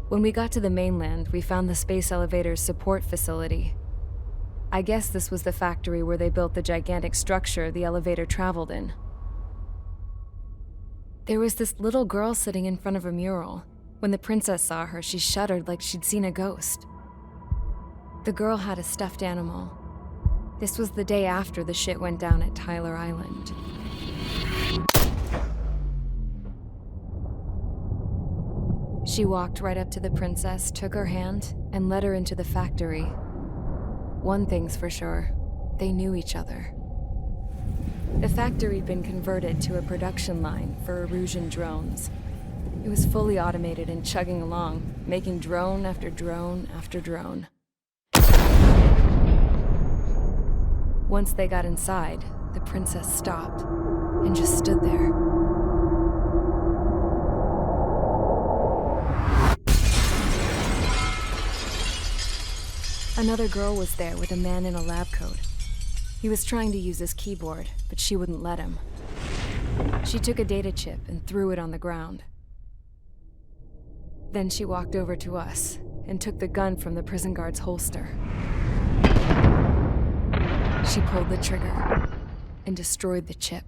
When we got to the mainland, we found the space elevator's support facility. I guess this was the factory where they built the gigantic structure the elevator traveled in. There was this little girl sitting in front of a mural. When the princess saw her, she shuddered like she'd seen a ghost. The girl had a stuffed animal. This was the day after the shit went down at Tyler Island. She walked right up to the princess, took her hand, and led her into the factory. One thing's for sure, they knew each other. The factory'd been converted to a production line for Erusian drones. It was fully automated and chugging along, making drone after drone after drone. Once they got inside, the princess stopped and just stood there. Another girl was there with a man in a lab coat. He was trying to use his keyboard, but she wouldn't let him. She took a data chip and threw it on the ground. Then she walked over to us and took the gun from the prison guard's holster. She pulled the trigger and destroyed the chip.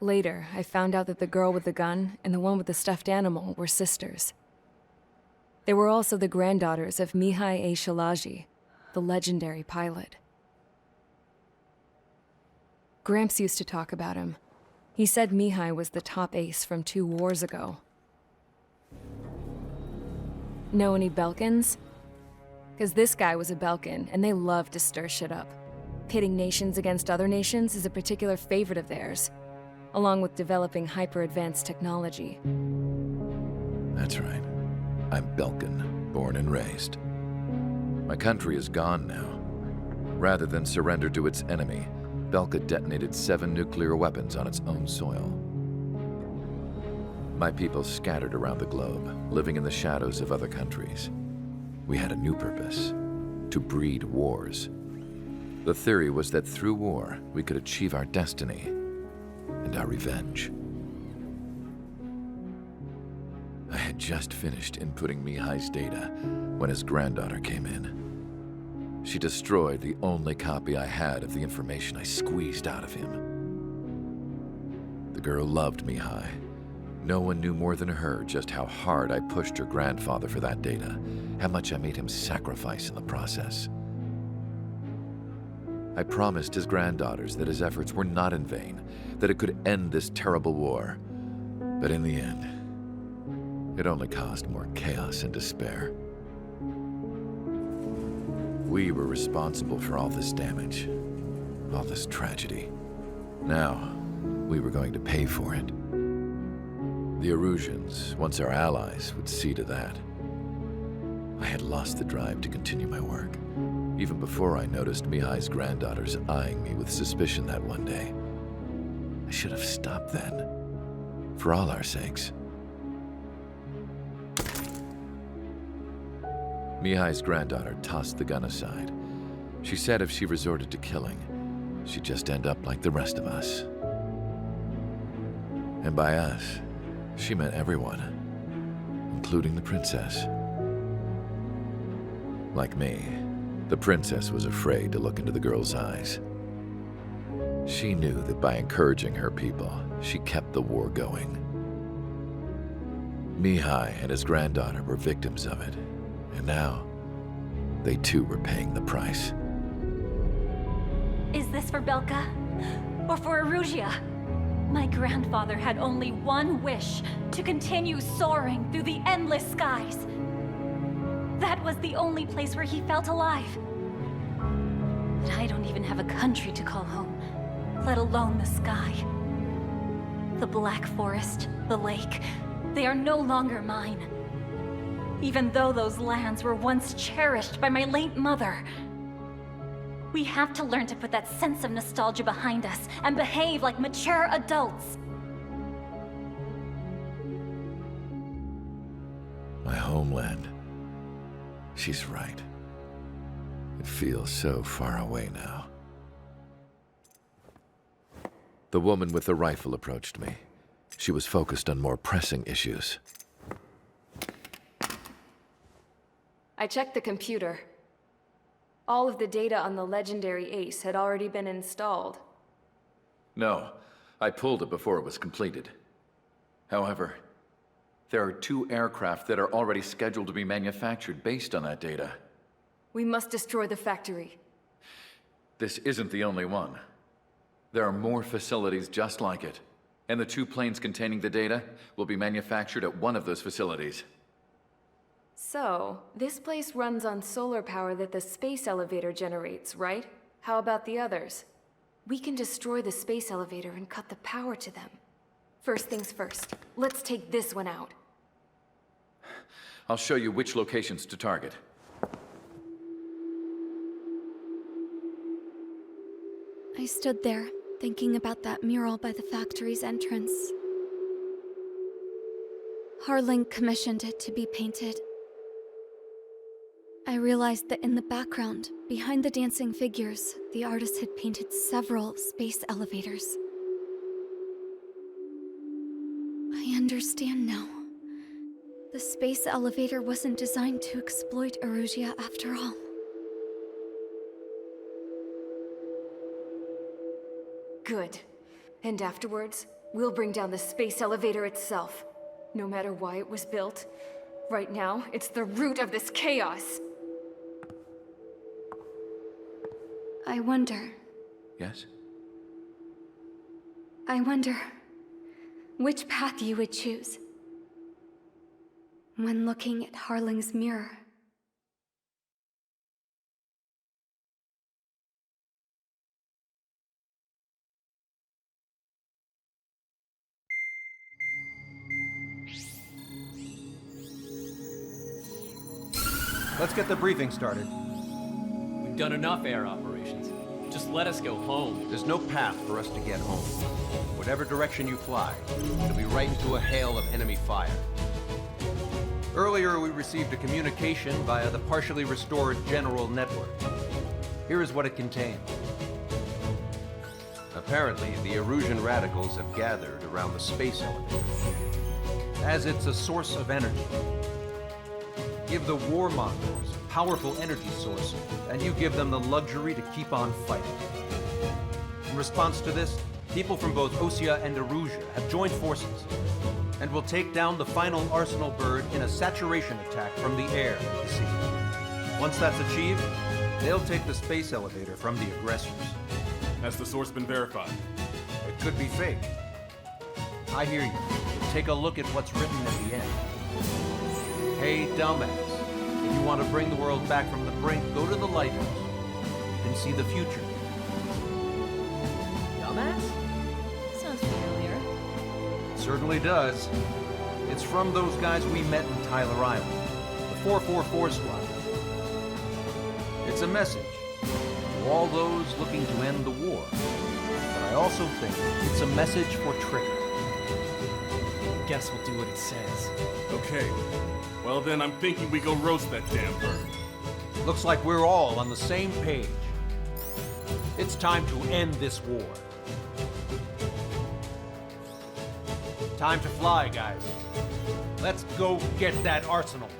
Later, I found out that the girl with the gun and the one with the stuffed animal were sisters. They were also the granddaughters of Mihai A. Shalaji, the legendary pilot. Gramps used to talk about him. He said Mihai was the top ace from 2 wars ago. Know any Belkans? Because this guy was a Belkan, and they love to stir shit up. Pitting nations against other nations is a particular favorite of theirs, along with developing hyper-advanced technology. That's right. I'm Belkan, born and raised. My country is gone now. Rather than surrender to its enemy, Belka detonated 7 nuclear weapons on its own soil. My people scattered around the globe, living in the shadows of other countries. We had a new purpose: to breed wars. The theory was that through war, we could achieve our destiny and our revenge. I had just finished inputting Mihai's data when his granddaughter came in. She destroyed the only copy I had of the information I squeezed out of him. The girl loved Mihai. No one knew more than her just how hard I pushed her grandfather for that data, how much I made him sacrifice in the process. I promised his granddaughters that his efforts were not in vain, that it could end this terrible war. But in the end, it only caused more chaos and despair. We were responsible for all this damage, all this tragedy. Now, we were going to pay for it. The Erusians, once our allies, would see to that. I had lost the drive to continue my work, even before I noticed Mihai's granddaughters eyeing me with suspicion that one day. I should have stopped then, for all our sakes. Mihai's granddaughter tossed the gun aside. She said if she resorted to killing, she'd just end up like the rest of us. And by us, she meant everyone, including the princess. Like me, the princess was afraid to look into the girl's eyes. She knew that by encouraging her people, she kept the war going. Mihai and his granddaughter were victims of it, and now they too were paying the price. Is this for Belka? Or for Erusea? My grandfather had only one wish: to continue soaring through the endless skies. That was the only place where he felt alive. But I don't even have a country to call home, let alone the sky. The Black Forest, the lake, they are no longer mine. Even though those lands were once cherished by my late mother. We have to learn to put that sense of nostalgia behind us and behave like mature adults. My homeland. She's right. It feels so far away now. The woman with the rifle approached me. She was focused on more pressing issues. I checked the computer. All of the data on the legendary Ace had already been installed. No, I pulled it before it was completed. However, there are 2 aircraft that are already scheduled to be manufactured based on that data. We must destroy the factory. This isn't the only one. There are more facilities just like it, and the 2 planes containing the data will be manufactured at one of those facilities. So, this place runs on solar power that the space elevator generates, right? How about the others? We can destroy the space elevator and cut the power to them. First things first, let's take this one out. I'll show you which locations to target. I stood there, thinking about that mural by the factory's entrance. Harling commissioned it to be painted. I realized that in the background, behind the dancing figures, the artist had painted several space elevators. I understand now. The space elevator wasn't designed to exploit Erusia after all. Good. And afterwards, we'll bring down the space elevator itself. No matter why it was built, right now, it's the root of this chaos. I wonder Yes? which path you would choose when looking at Harling's mirror. Let's get the briefing started. We've done enough air operations. Just let us go home. There's no path for us to get home. Whatever direction you fly, it'll be right into a hail of enemy fire. Earlier, we received a communication via the partially restored General Network. Here is what it contained. Apparently, the Erusian radicals have gathered around the space elevator, as it's a source of energy. Give the warmongers a powerful energy source, and you give them the luxury to keep on fighting. In response to this, people from both Osea and Erusia have joined forces, and will take down the final Arsenal bird in a saturation attack from the air to the sea. Once that's achieved, they'll take the space elevator from the aggressors. Has the source been verified? It could be fake. I hear you. Take a look at what's written at the end. Hey, dumbass. If you want to bring the world back from the brink, go to the lighthouse. You can see the future. Dumbass? Sounds familiar. It certainly does. It's from those guys we met in Tyler Island, the 444 Squad. It's a message to all those looking to end the war. But I also think it's a message for Trigger. Guess we'll do what it says. Okay. Well then, I'm thinking we go roast that damn bird. Looks like we're all on the same page. It's time to end this war. Time to fly, guys. Let's go get that Arsenal bird.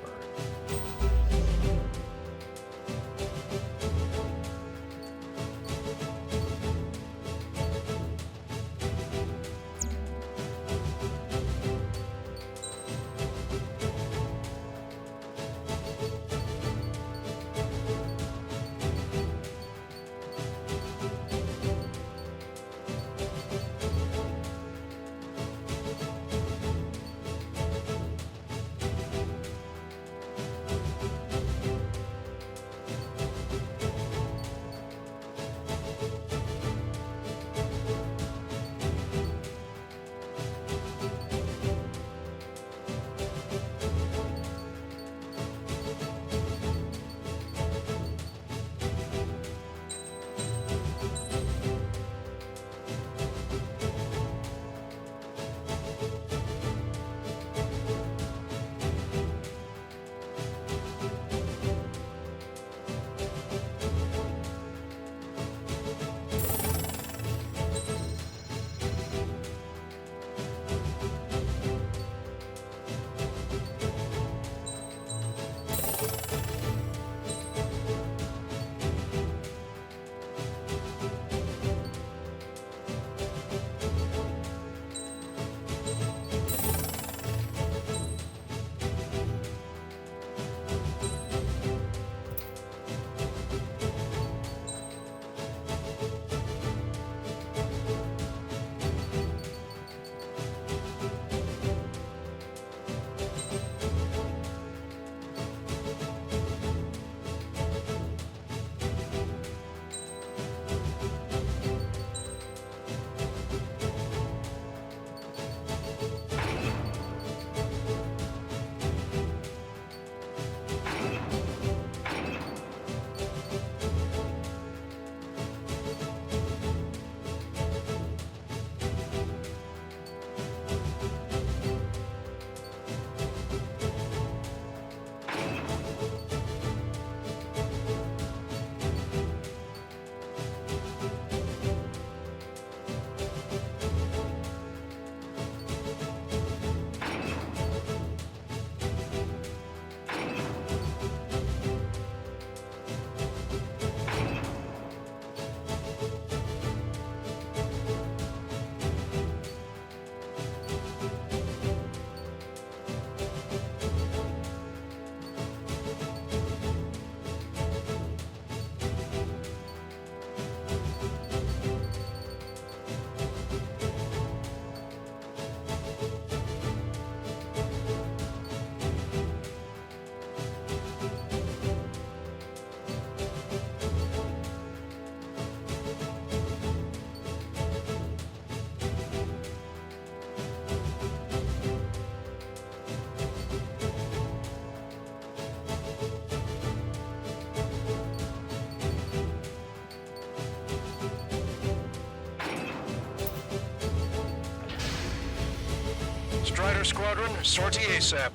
Strider Squadron, sortie ASAP.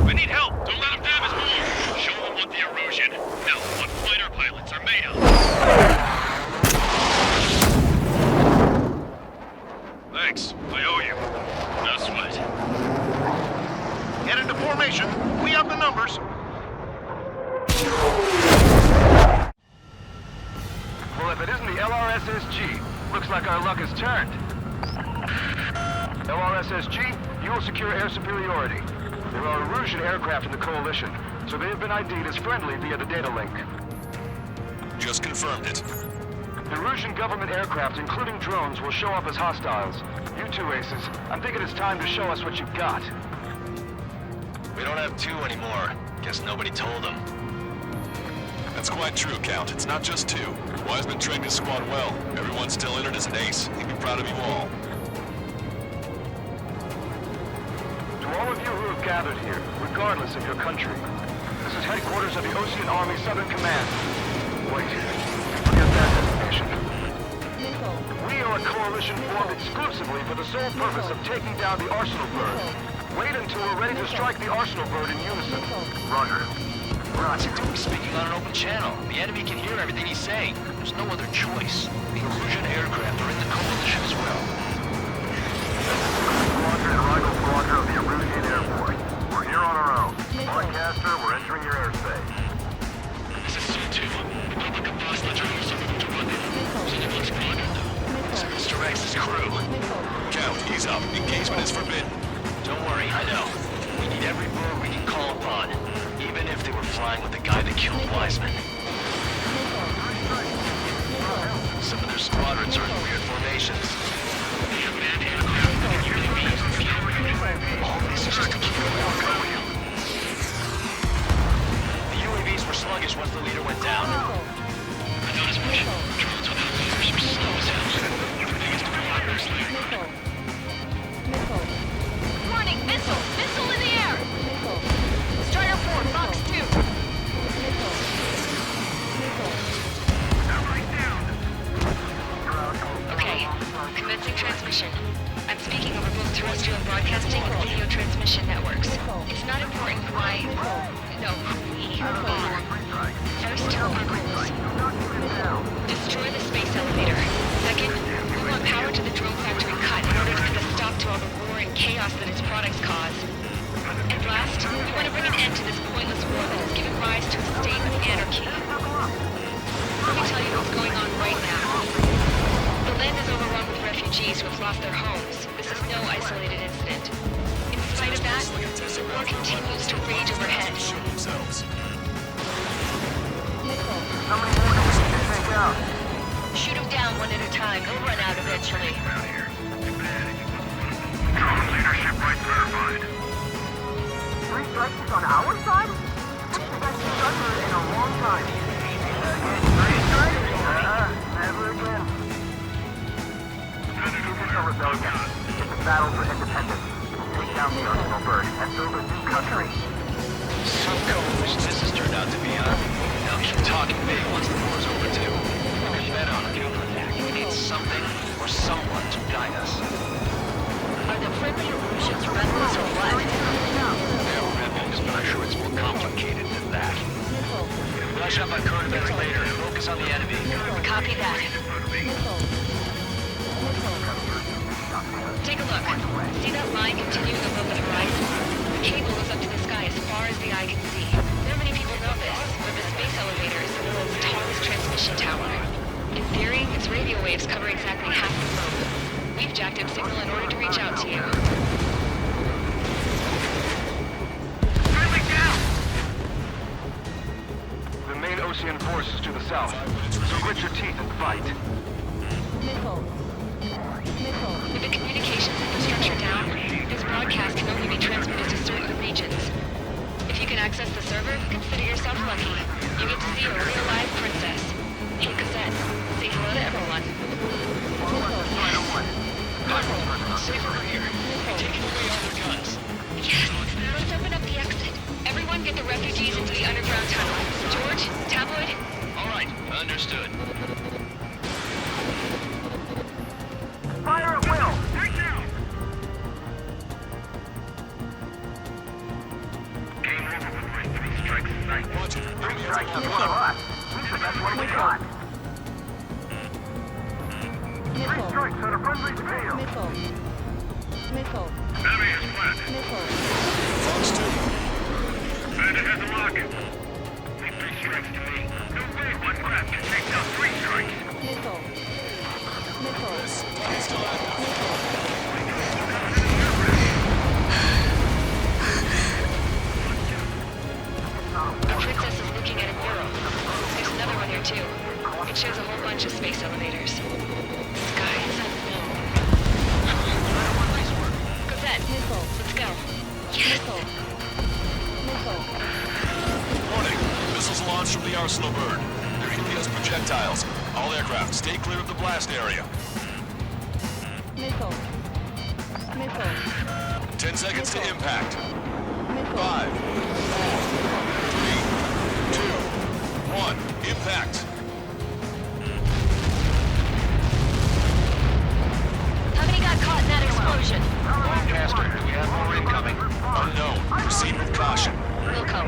We need help! Don't let them damage more! Show them what the erosion, no, what fighter pilots are made of! Thanks, I owe you. No sweat. Get into formation. We have the numbers. Well, if it isn't the LRSSG, looks like our luck has turned. LRSSG, you will secure air superiority. There are Erusian aircraft in the Coalition, so they have been ID'd as friendly via the data link. Just confirmed it. The Erusian government aircraft, including drones, will show up as hostiles. You two aces, I'm thinking it's time to show us what you've got. We don't have two anymore. Guess nobody told them. That's quite true, Count. It's not just two. Wiseman trained his squad well. Everyone's still in it as an ace. He'd be proud of you all. To all of you who have gathered here, regardless of your country, this is headquarters of the Ocean Army Southern Command. Wait, forget that designation. We are a coalition formed exclusively for the sole purpose of taking down the Arsenal Bird. Wait until we're ready to strike the Arsenal Bird in unison. Roger. Roger, don't be speaking on an open channel. The enemy can hear everything he's saying. There's no other choice. The Erusian aircraft are in the coalition as well. Squadron, Rigel Squadron of the Erusian Air Force. We're here on our own. Lancaster, we're entering your airspace. This is C2. Republic of Bosnia journalists are moving to London. Senior Squadron, though. This is Mr. X's crew. Count, ease up. Engagement is forbidden. Don't worry, I know. We need every bird we can call upon. Even if they were flying with the guy that killed Wiseman. Some of their squadrons are in weird formations. All this is just to keep the war going. The UAVs were sluggish once the leader went down. I noticed much. Drones without leaders were slow as hell. Everything is to be progress later. Warning! Missile! Missile in the air! Strider 4, Fox 2. Okay, commencing transmission. I'm speaking over both terrestrial broadcasting and video transmission networks. It's not important who who we are. First, our goals. Destroy the space elevator. Second, we want power to the drone factory cut in order to put a stop to all the roar and chaos that its products cause. And last, we want to bring an end to this pointless war that has given rise to a state of anarchy. Let me tell you what's going on right now. The land is overrun with refugees who have lost their homes. This is no isolated incident. In spite of that, the war continues to rage overhead. Show themselves. How many more do we need to take out? Shoot them down one at a time. They'll run out eventually. Drone leadership right verified. 3 strikes on our side? This is actually stronger in a long time. 3 strikes? Never again. This is a rebellion. It's a battle for independence. Take down the Arsenal Bird and build a new country. Some coalition this has turned out to be, huh? Now keep talking big once the war's over, too. You can bet on it. We need something or someone to guide us. Are the friendly Erusians rebels or what? They're rebels, but I'm sure it's more complicated than that. Brush up on current events later. Focus on the enemy. Copy that. Take a look. See that line continuing above the horizon? The cable goes up to the sky as far as the eye can see. Not many people know this, but the space elevator is the world's tallest transmission tower. In theory, its radio waves cover exactly half the globe. We've jacked up signal in order to reach out to you. The main OC Ocean forces to the south, so grit your teeth and fight. With the communications infrastructure down, this broadcast can only be transmitted to certain regions. If you can access the server, consider yourself lucky. You get to see a real live princess. Hey, Cosette, say hello to everyone. Safe over here. We're taking away all their guns. Yes, let's open up the exit. Everyone get the refugees into the underground tunnel. George, Tabloid? All right, understood. Fire at will! Take down! Game over with my 3 strikes tonight. Watch it. Three strikes is one of us. We said that's what we got. 3 strikes on a friendly field. Enemy is flat. Fox 2. Bandit has a rocket. Leave 3 strikes to me. No way one craft can take down 3 strikes. Target's still active. The princess is looking at a mural. There's another one here too. It shows a whole bunch of space elevators. Sky is unknown. Cosette, let's go. Yes! Warning. Missiles launched from the Arsenal bird. They're Helios projectiles. All aircraft, stay clear of the blast area. 10 seconds to impact. 5, 4, 3, 2, 1. Impact. How many got caught in that explosion? Lancaster, do we have more incoming? Unknown. Proceed with caution. Wilco.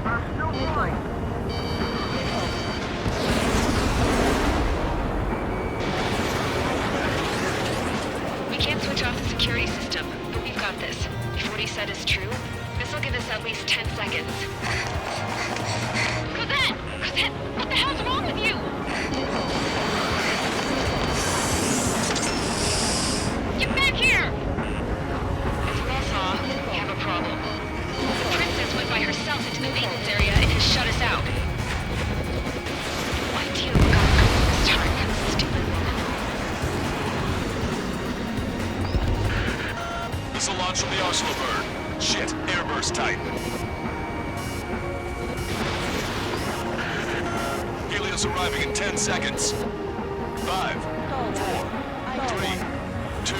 We can't switch off the security system, but we've got this. If what he said is true, this will give us at least 10 seconds. Cosette! Cosette! What the hell's wrong with you? Get back here! As you all saw, we have a problem. The princess went by herself into the maintenance area and has shut us out. No idea what got her this time. Stupid woman. Missile launch from the Arsenal bird. Shit, airburst type. Helios arriving in 10 seconds. 5, 4, 3, 2.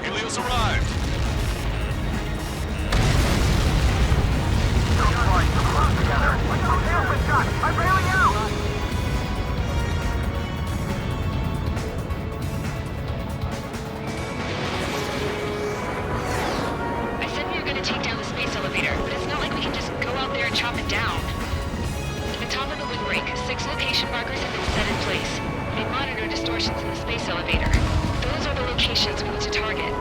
Helios arrived. Together. Open shot. I'm bailing out. I said we were going to take down the space elevator, but it's not like we can just go out there and chop it down. At the top of the windbreak, 6 location markers have been set in place. They monitor distortions in the space elevator. Those are the locations we need to target.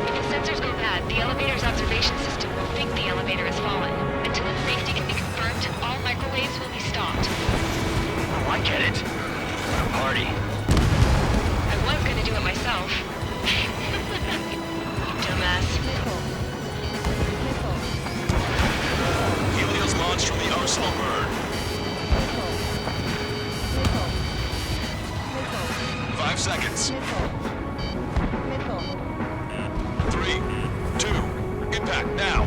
If the sensors go bad, the elevator's observation system will think the elevator has fallen. Until its safety can be confirmed, all microwaves will be stopped. Oh, I get it. What a party. I was going to do it myself. You dumbass. Helios launched from the Arsenal bird. 5 seconds. 3, 2, impact now.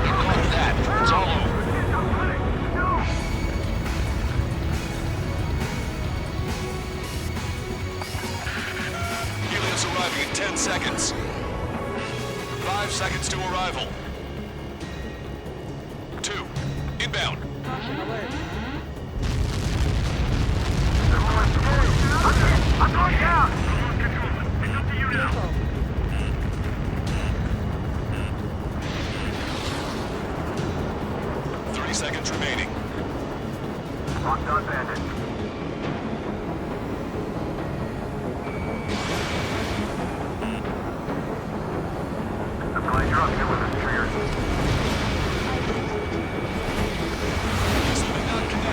You call it that. It's all over. Helios arriving in 10 seconds. 5 seconds to arrival. 2, inbound. I'm going down. It's up to you now. 30 seconds remaining. Locked on bandit. I'm glad you're up here with us, Trigger.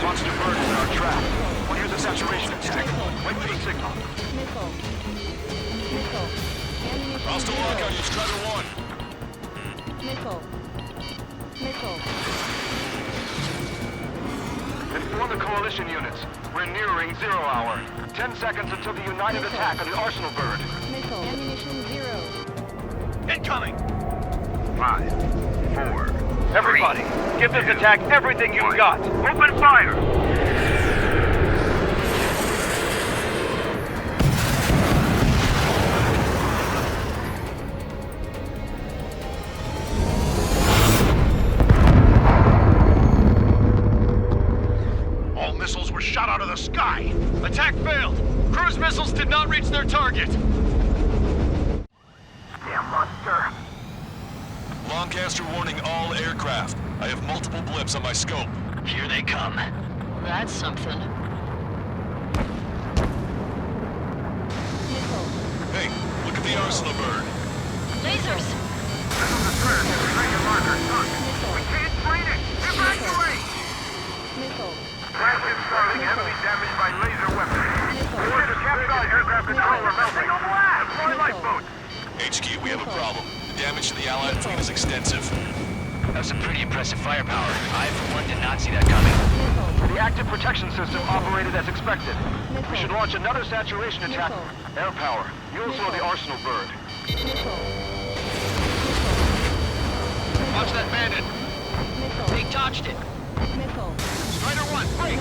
Monster bird is in our trap. We'll use a saturation attack. Wait for the signal. Hostile lockout, you Strider 1. to the Coalition units. We're nearing 0 hour. 10 seconds until the United attack on the Arsenal bird. Missile. Ammunition 0. Incoming! 5, 4. Everybody, give this attack everything you've got. Open fire! All missiles were shot out of the sky. Attack failed. Cruise missiles did not reach their target. Damn monster! Lancaster warning all aircraft. I have multiple blips on my scope. Here they come. That's something. Hey, look at the Arsenal bird. Lasers! Missiles returned to the training marker. We can't train it! Evacuate! Missile. Flagship Starling heavily damaged by laser weapons. Order to capsize aircraft controller melting. Deploy lifeboats. HQ, we have a problem. The damage to the Allied fleet is extensive. That's some pretty impressive firepower. I, for one, did not see that coming. The active protection system operated as expected. We should launch another saturation attack. Air power. You'll slow the Arsenal bird. Watch that bandit. They dodged it. Missile. Strider 1, break!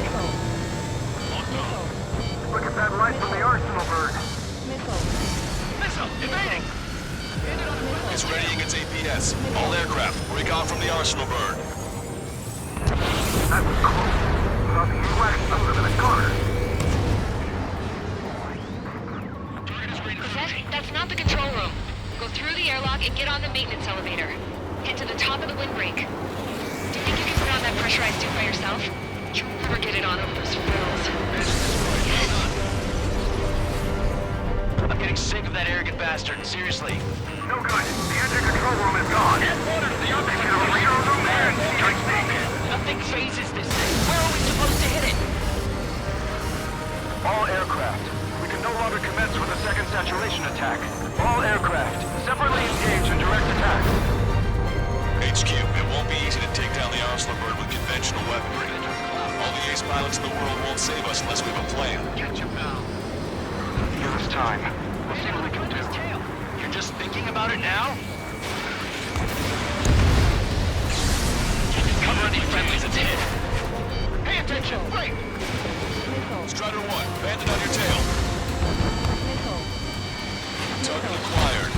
Look at that light from the Arsenal bird. Missile. Missile, invading! It's readying its APS. All aircraft, break off from the Arsenal bird. That was close. Saw the U.S. under in a corner. That's not the control room. Go through the airlock and get on the maintenance elevator. Head to the top of the windbreak. Do you think you can put on that pressurized suit by yourself? You'll never get it on over those frills. I'm getting sick of that arrogant bastard, seriously. No good. The engine control room is gone. Headquarters, the They can radio room and technique. Nothing phases this thing. Where are we supposed to hit it? All aircraft. We can no longer commence with a second saturation attack. All aircraft, separately engage in direct attack. HQ, it won't be easy to take down the Arsenal bird with conventional weaponry. All the ace pilots in the world won't save us unless we have a plan. Get your pal. Give us time. We'll see what we can do. Tail. You're just thinking about it now? Cover any friendlies, it's hit. Pay attention, break! Strider 1, bandit on your tail. Target acquired.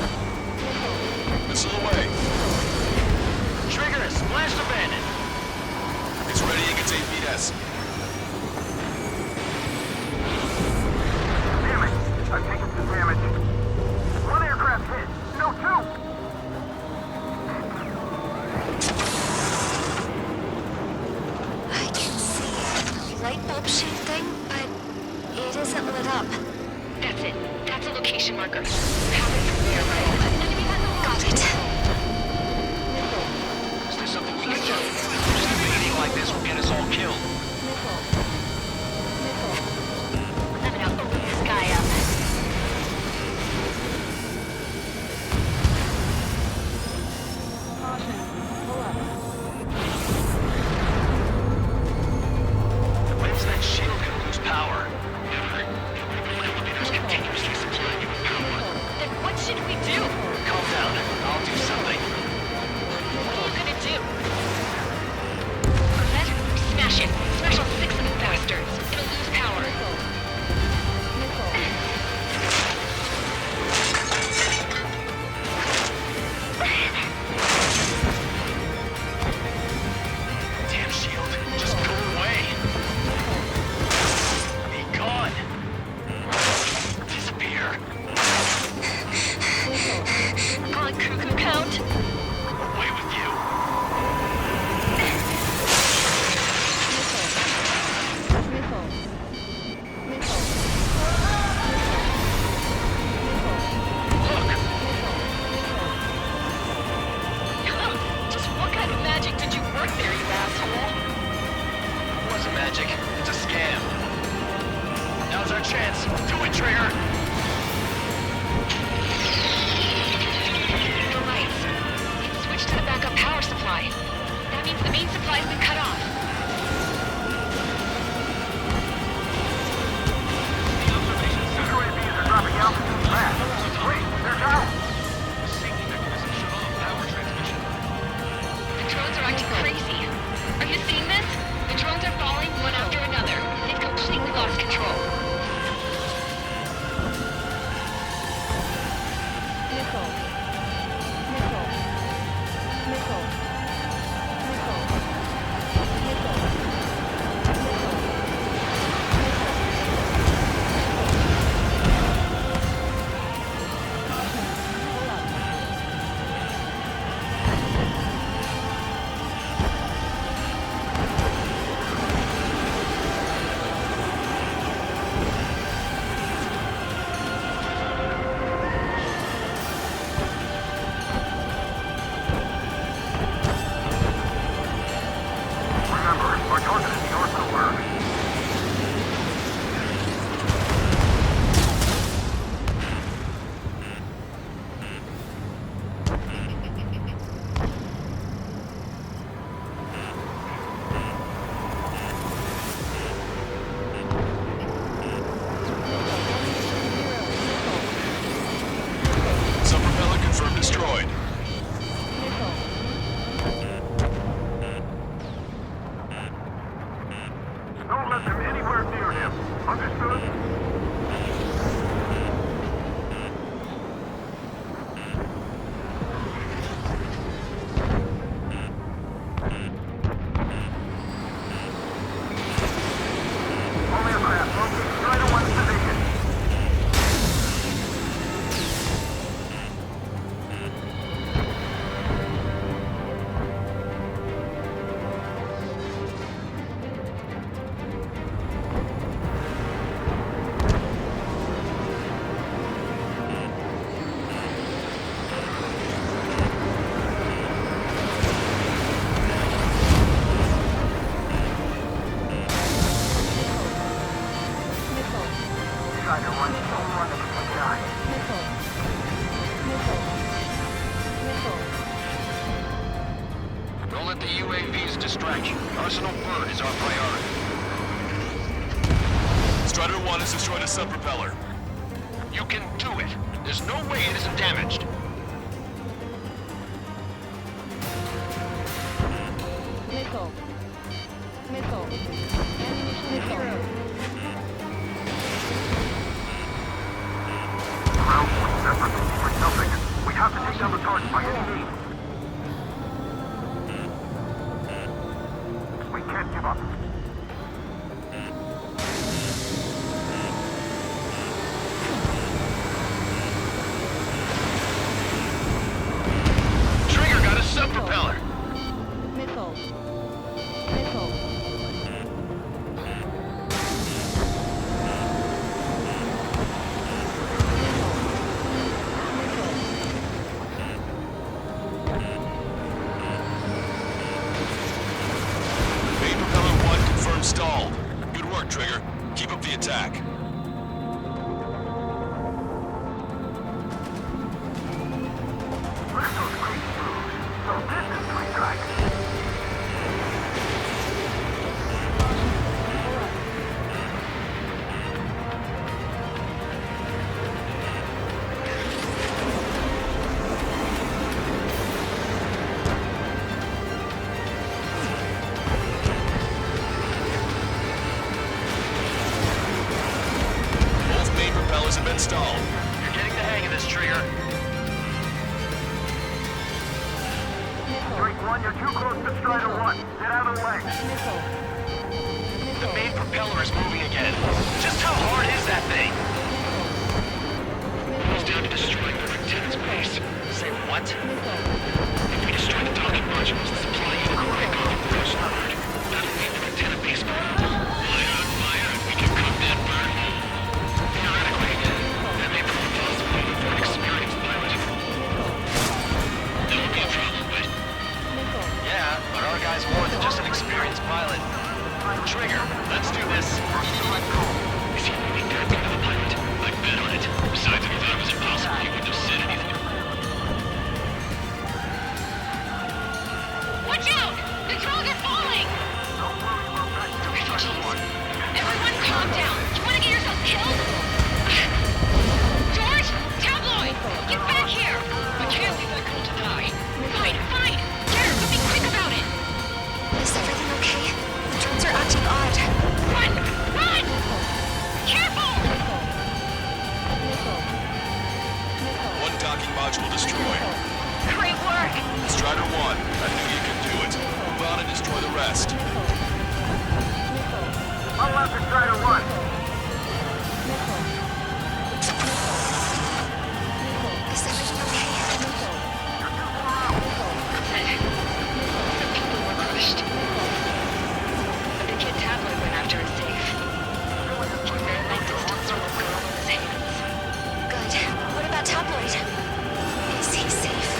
Missile away. Trigger, splash the bandit. It's readying its APS. Damn it. I've taken some damage. One aircraft hit. No, two. I can see a light bulb shaped thing, but it isn't lit up. That's it. That's a location marker. Halfway through the airlock. Got it. Is there something we can do? Just invading like this will get us all killed. I'm gonna open this guy up. When's that shield gonna lose power? Then what should we do? Calm down. I'll do anywhere near him. Understood? Only a craft. Locate Strider 1's position. Strider 1's the only one that can take it on. Don't let the UAVs distract you. Arsenal Bird is our priority. Strider 1 has destroyed a sub-propeller. You can do it. There's no way it isn't damaged. Missile. Missile. Ammunition zero. Ground point effort. We're nothing. We have to take down the target by any means. We can't give up. Trigger got a sub-propeller. Missile. Missile. Main propeller 1 confirmed stalled. Good work, Trigger. Keep up the attack. Look at those great moves. So this is Three Strike. Both main propellers have been stalled. You're getting the hang of this, Trigger. Strike 1, you're too close to Strider 1. Get out of the way. Missile. The main propeller is moving again. Just how hard is that thing? It's down to destroying the lieutenant's base. Say what? If we destroy the docking modules, the supply unit will break off the coast guard. That'll leave the lieutenant base vulnerable. Fire, we can cook that bird. Theoretically, that may prove a possibility for an experienced pilot. That won't be a problem, but... Yeah, but our guy's more than just an experienced pilot. Trigger, let's do this. Is he really that good of a pilot? I bet on it. Besides, if he thought it was impossible, he wouldn't have said anything. Watch out! The drones are falling! Refugees. Everyone calm down. You want to get yourself killed? George! Tabloid! Get back here! We can't leave that girl to die. Fine, fine! Get her, but be quick about it! Is everything okay? The drones are acting odd. Run! Run! Careful! One docking module destroyed. Great work! Strider 1, I knew you could do it. Move on and destroy the rest. I'll after Strider 1. Is everything okay? The people were crushed. But the kid Tabloid went after a safe. He ran that distance with a girl in his hands. Good. What about Tabloid? Is he safe?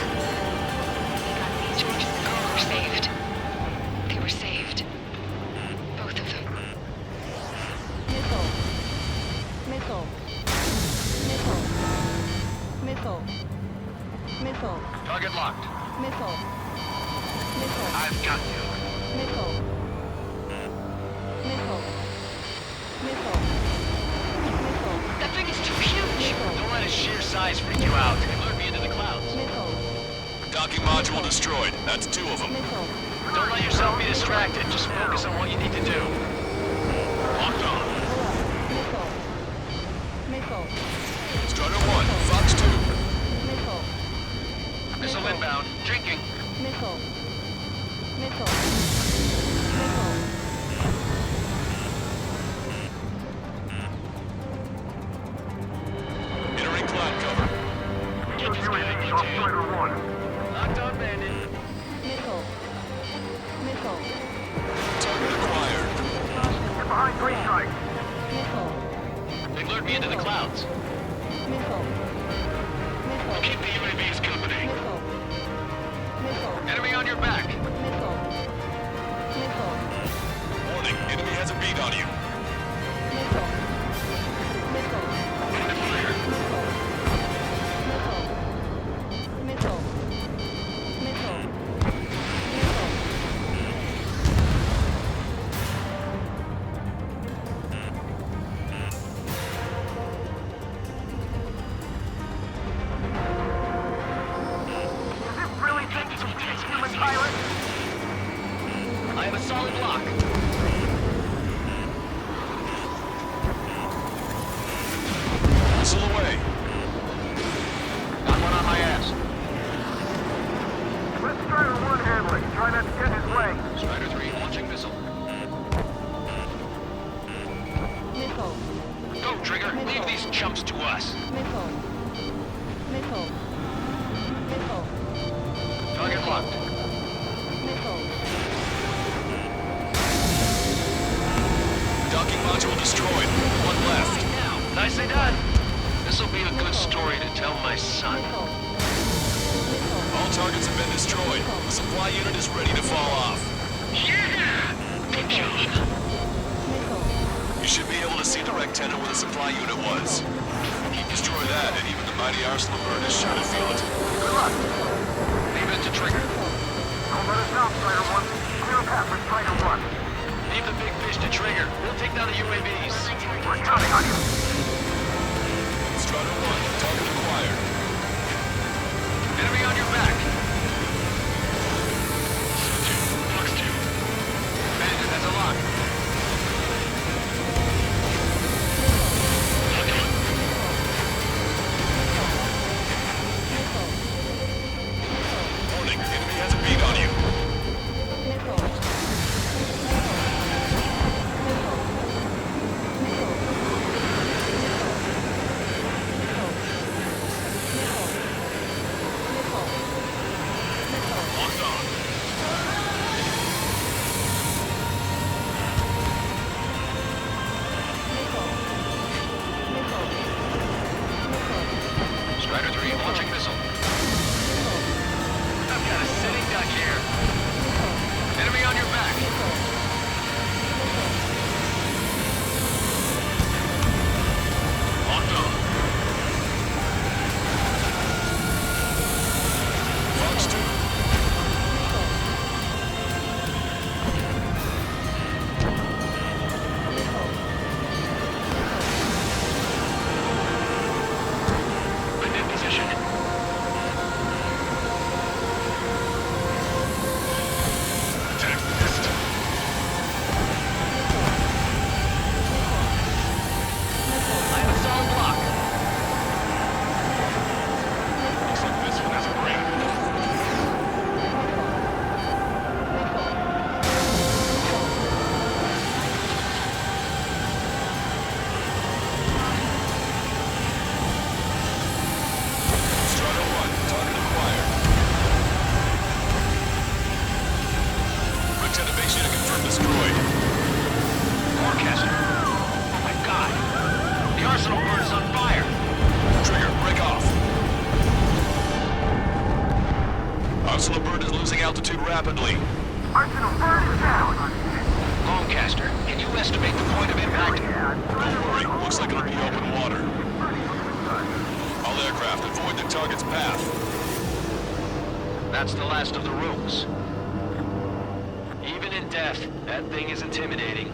George and the girl were saved. They were saved. Both of them. Missile. Missile. Missile. Missile. Missile. Target locked. Missile. Missile. I've got you. Missile. Missile. Missile. Missile. That thing is too huge. Don't let its sheer size freak you out. It lured me into the clouds. Missile. Docking module destroyed. That's 2 of them. Missile. Don't let yourself be distracted. Just focus on what you need to do. Locked on. Target acquired. Get behind three strikes. They lured me into the clouds. Keep the UAVs company. Enemy on your back. Warning, enemy has a beat on you. Under fire. Does this really think you can beat a human pilot? I have a solid lock. Missile away. Got one on my ass. Let Strider 1 handle it. Try not to get in his way. Strider 3 launching missile. Go, Trigger. Leave these chumps to us. Target locked. Docking module destroyed. One left. Nicely done. This'll be a good story to tell my son. All targets have been destroyed. The supply unit is ready to fall off. Yeah! Good job. You should be able to see the rectangle where the supply unit was. You destroy that, and even the mighty Arsenal bird is sure to feel it. Good luck. Leave it to Trigger. Don't let us down, Strider 1. Clear a path for Strider 1. Leave the big fish to Trigger. We'll take down the UAVs. We're counting on you. Strider 1, target acquired. Enemy on your back. Fox 2. Bandit has a lock. Warning, enemy has a beat on you. Locked on. Strider 3 launching missile. I've got a sitting duck here. Enemy on your back. Locked on. Fox 2. I'm in position. Attack missed. I have a solid block. Looks like this one has a brain. Strider 1, target acquired. Lieutenant base unit confirmed destroyed. Forecaster. Oh my god. The Arsenal bird is on fire. Trigger, break off. Arsenal bird is losing altitude rapidly. Arsenal bird is down. Longcaster, can you estimate the point of impact? Don't worry, looks like it'll be open water. All aircraft, avoid the target's path. That's the last of the rooms. Even in death, that thing is intimidating.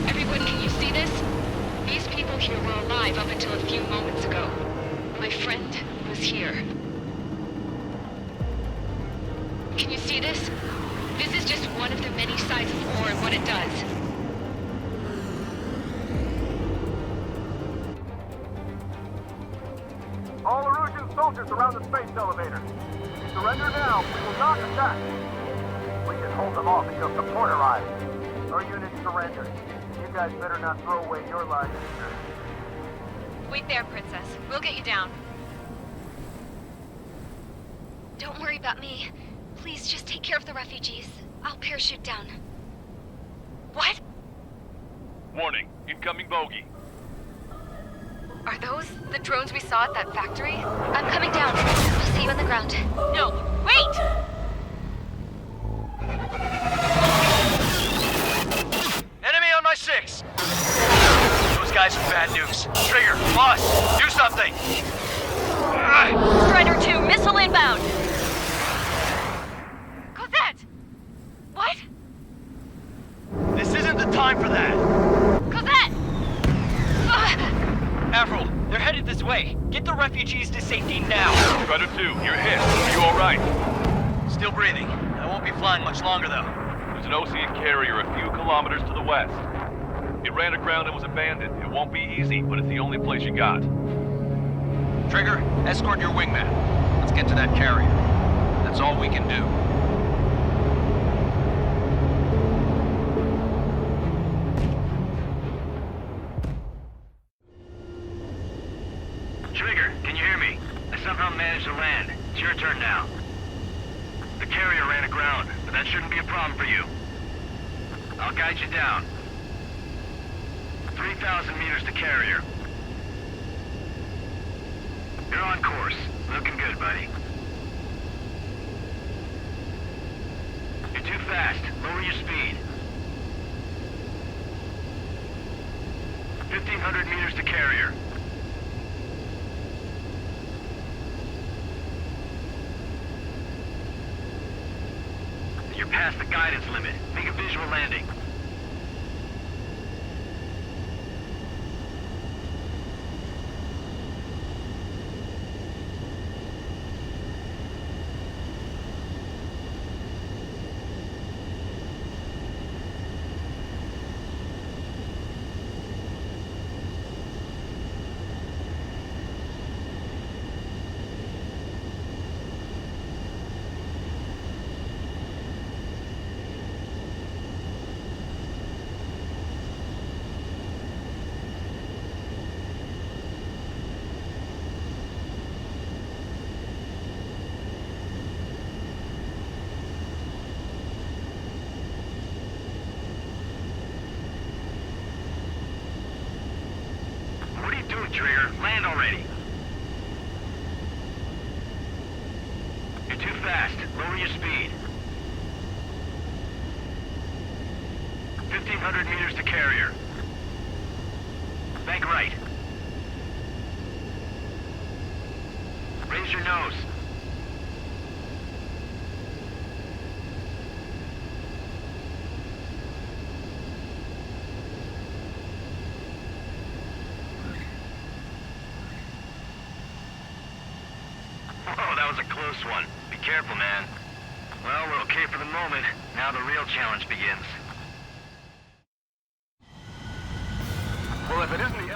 Everyone, can you see this? These people here were alive up until a few moments ago. My friend was here. Can you see this? This is just one of the many sides of war and what it does. All Erusian soldiers around the space elevator. If you surrender now, we will not attack. We can hold them off until support arrives. Our unit surrendered. You guys better not throw away your lives either. Wait there, Princess. We'll get you down. Don't worry about me. Please just take care of the refugees. I'll parachute down. What? Warning, incoming bogey. Are those the drones we saw at that factory? I'm coming down. I'll see you on the ground. No, wait! Enemy on my 6! Those guys are bad news. Trigger, boss, do something! Strider 2, missile inbound! Cosette! What? This isn't the time for that! Cosette! Avril, they're headed this way. Get the refugees to safety now. Strider 2, you're hit. Are you alright? Still breathing. I won't be flying much longer, though. There's an Osean carrier a few kilometers to the west. It ran aground and was abandoned. It won't be easy, but it's the only place you got. Trigger, escort your wingman. Let's get to that carrier. That's all we can do. Trigger, can you hear me? I somehow managed to land. It's your turn now. The carrier ran aground, but that shouldn't be a problem for you. I'll guide you down. 3,000 meters to carrier. You're on course. Looking good, buddy. You're too fast. Lower your speed. 1,500 meters to carrier. You're past the guidance limit. Make a visual landing. What are you doing, Trigger? Land already. You're too fast. Lower your speed. 1,500 meters to carrier. Bank right. Raise your nose. Oh, that was a close one. Be careful, man. Well, we're okay for the moment. Now the real challenge begins. Well, if it isn't the